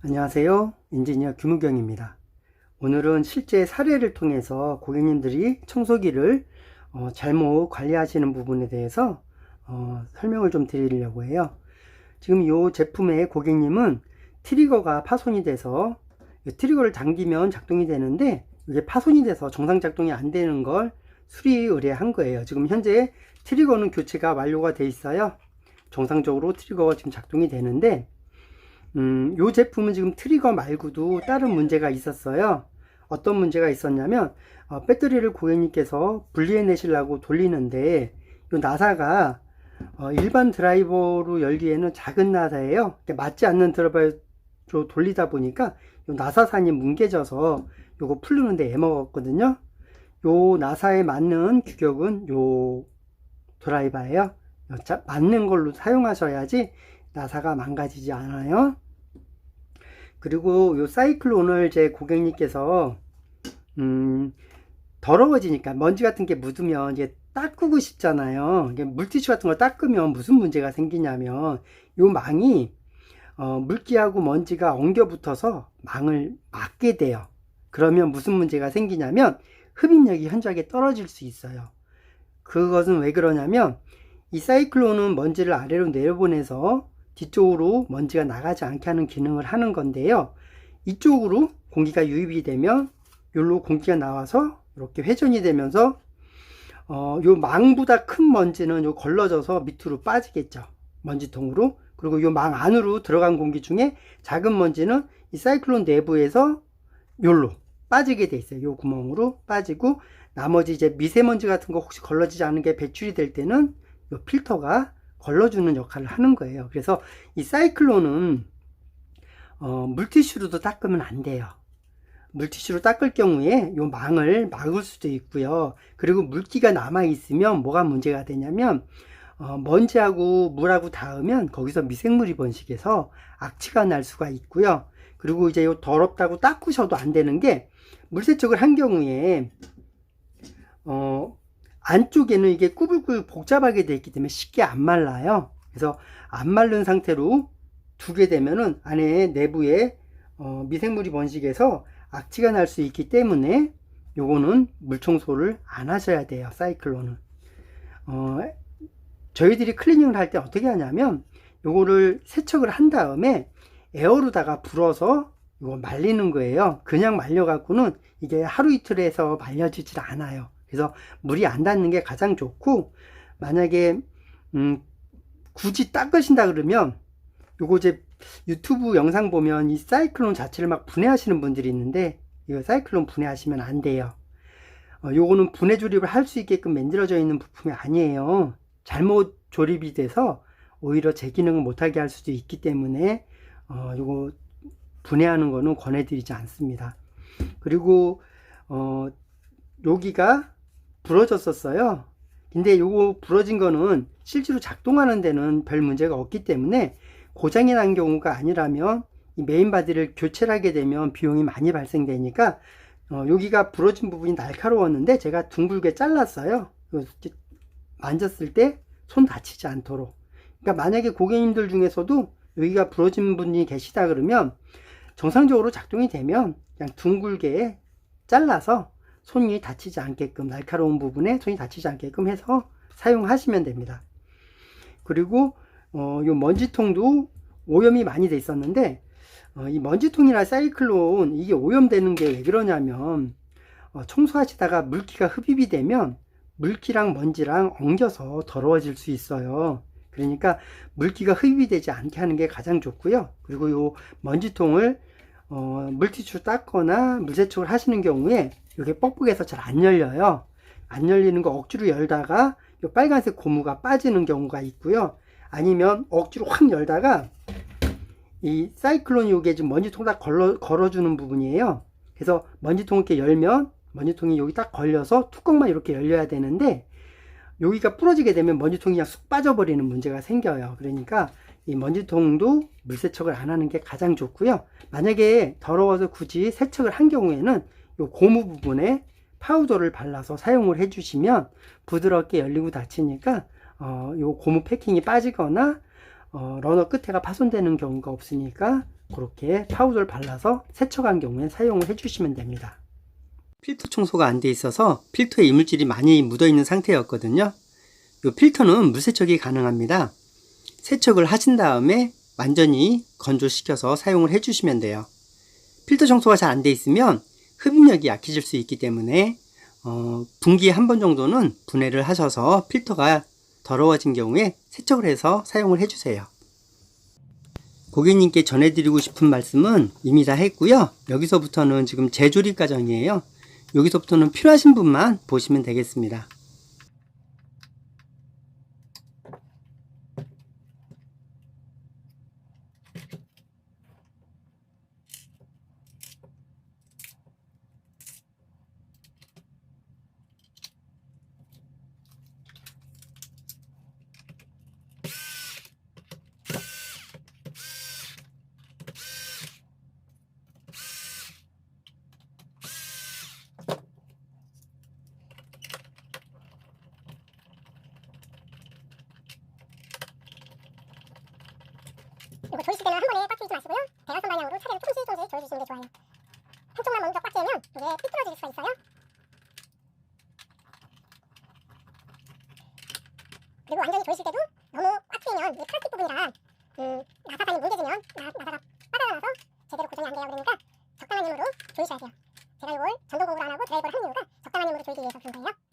안녕하세요. 엔지니어 김우경입니다. 오늘은 실제 사례를 통해서 고객님들이 청소기를 잘못 관리하시는 부분에 대해서 설명을 좀 드리려고 해요. 지금 이 제품의 고객님은 트리거가 파손이 돼서 트리거를 당기면 작동이 되는데 이게 파손이 돼서 정상 작동이 안 되는 걸 수리 의뢰한 거예요. 지금 현재 트리거는 교체가 완료가 돼 있어요. 정상적으로 트리거가 지금 작동이 되는데 이 제품은 지금 트리거 말고도 다른 문제가 있었어요. 어떤 문제가 있었냐면 배터리를 고객님께서 분리해 내시려고 돌리는데 이 나사가 일반 드라이버로 열기에는 작은 나사예요. 맞지 않는 드라이버로 돌리다 보니까 이 나사산이 뭉개져서 요거 풀리는데 애먹었거든요. 요 나사에 맞는 규격은 요 드라이버예요. 맞는 걸로 사용하셔야지 나사가 망가지지 않아요. 그리고 요 사이클론을 제 고객님께서 더러워지니까 먼지 같은 게 묻으면 이제 닦고 싶잖아요. 물티슈 같은 거 닦으면 무슨 문제가 생기냐면 요 망이 물기하고 먼지가 엉겨 붙어서 망을 막게 돼요. 그러면 무슨 문제가 생기냐면 흡입력이 현저하게 떨어질 수 있어요. 그것은 왜 그러냐면 이 사이클론은 먼지를 아래로 내려보내서 뒤쪽으로 먼지가 나가지 않게 하는 기능을 하는 건데요. 이쪽으로 공기가 유입이 되면 여기로 공기가 나와서 이렇게 회전이 되면서 요 망보다 큰 먼지는 요 걸러져서 밑으로 빠지겠죠. 먼지통으로. 그리고 요 망 안으로 들어간 공기 중에 작은 먼지는 이 사이클론 내부에서 요로 빠지게 돼 있어요. 요 구멍으로 빠지고 나머지 이제 미세먼지 같은 거 혹시 걸러지지 않은 게 배출이 될 때는 요 필터가 걸러주는 역할을 하는 거예요. 그래서 이 사이클론은 물티슈로도 닦으면 안 돼요. 물티슈로 닦을 경우에 이 망을 막을 수도 있고요. 그리고 물기가 남아 있으면 뭐가 문제가 되냐면 먼지하고 물하고 닿으면 거기서 미생물이 번식해서 악취가 날 수가 있고요. 그리고 이제 요 더럽다고 닦으셔도 안 되는 게 물세척을 한 경우에 안쪽에는 이게 꾸불꾸불 복잡하게 되어 있기 때문에 쉽게 안 말라요. 그래서 안 마른 상태로 두게 되면은 안에 내부에 미생물이 번식해서 악취가 날 수 있기 때문에 요거는 물 청소를 안 하셔야 돼요. 사이클론은. 저희들이 클리닝을 할 때 어떻게 하냐면 요거를 세척을 한 다음에 에어로다가 불어서 이거 말리는 거예요. 그냥 말려 갖고는 이게 하루 이틀에서 말려지질 않아요. 그래서 물이 안 닿는 게 가장 좋고, 만약에 굳이 닦으신다 그러면 요거 이제 유튜브 영상 보면 이 사이클론 자체를 막 분해하시는 분들이 있는데 이거 사이클론 분해하시면 안 돼요. 요거는 분해 조립을 할 수 있게끔 만들어져 있는 부품이 아니에요. 잘못 조립이 돼서 오히려 제 기능을 못하게 할 수도 있기 때문에 요거 분해하는 거는 권해드리지 않습니다. 그리고 여기가 부러졌었어요. 근데 요거 부러진 거는 실제로 작동하는 데는 별 문제가 없기 때문에 고장이 난 경우가 아니라면 이 메인 바디를 교체를 하게 되면 비용이 많이 발생되니까 여기가 부러진 부분이 날카로웠는데 제가 둥글게 잘랐어요. 만졌을 때 손 다치지 않도록. 그러니까 만약에 고객님들 중에서도 여기가 부러진 분이 계시다 그러면 정상적으로 작동이 되면 그냥 둥글게 잘라서 손이 다치지 않게끔, 날카로운 부분에 손이 다치지 않게끔 해서 사용하시면 됩니다. 그리고 요 먼지통도 오염이 많이 돼 있었는데 이 먼지통이나 사이클론 이게 오염되는 게 왜 그러냐면 청소하시다가 물기가 흡입이 되면 물기랑 먼지랑 엉겨서 더러워질 수 있어요. 그러니까 물기가 흡입이 되지 않게 하는 게 가장 좋고요. 그리고 요 먼지통을 물티슈로 닦거나 물세척을 하시는 경우에 이게 뻑뻑해서 잘 안 열려요. 안 열리는 거 억지로 열다가 요 빨간색 고무가 빠지는 경우가 있고요. 아니면 억지로 확 열다가 이 사이클론이 요게 지금 먼지통 딱 걸어주는 부분이에요. 그래서 먼지통을 이렇게 열면 먼지통이 여기 딱 걸려서 뚜껑만 이렇게 열려야 되는데 여기가 부러지게 되면 먼지통이 그냥 쑥 빠져버리는 문제가 생겨요. 그러니까 이 먼지통도 물세척을 안 하는 게 가장 좋고요. 만약에 더러워서 굳이 세척을 한 경우에는 요 고무 부분에 파우더를 발라서 사용을 해주시면 부드럽게 열리고 닫히니까 요 고무 패킹이 빠지거나 러너 끝에가 파손되는 경우가 없으니까 그렇게 파우더를 발라서 세척한 경우에 사용을 해주시면 됩니다. 필터 청소가 안 돼 있어서 필터에 이물질이 많이 묻어 있는 상태였거든요. 이 필터는 물세척이 가능합니다. 세척을 하신 다음에 완전히 건조시켜서 사용을 해주시면 돼요. 필터 청소가 잘 안 돼 있으면 흡입력이 약해질 수 있기 때문에 분기에 한 번 정도는 분해를 하셔서 필터가 더러워진 경우에 세척을 해서 사용을 해주세요. 고객님께 전해드리고 싶은 말씀은 이미 다 했고요. 여기서부터는 지금 재조립 과정이에요. 여기서부터는 필요하신 분만 보시면 되겠습니다. 이거 조이실 때는 한 번에 꽉 끼지 마시고요. 대각선 방향으로 차례로 조금씩 조여주시는 게 좋아요. 한쪽만 먼저 꽉 끼면 이게 삐뚤어질 수가 있어요. 그리고 완전히 조이실 때도 너무 꽉 끼면 이 플라스틱 부분이라 나사판이 뭉개지면 나사가 빠져나와서 제대로 고정이 안 돼요. 그러니까 적당한 힘으로 조이셔야 돼요. 제가 이걸 전동공으로 안 하고 드라이버를 하는 이유가 적당한 힘으로 조이기 위해서 그런 거예요.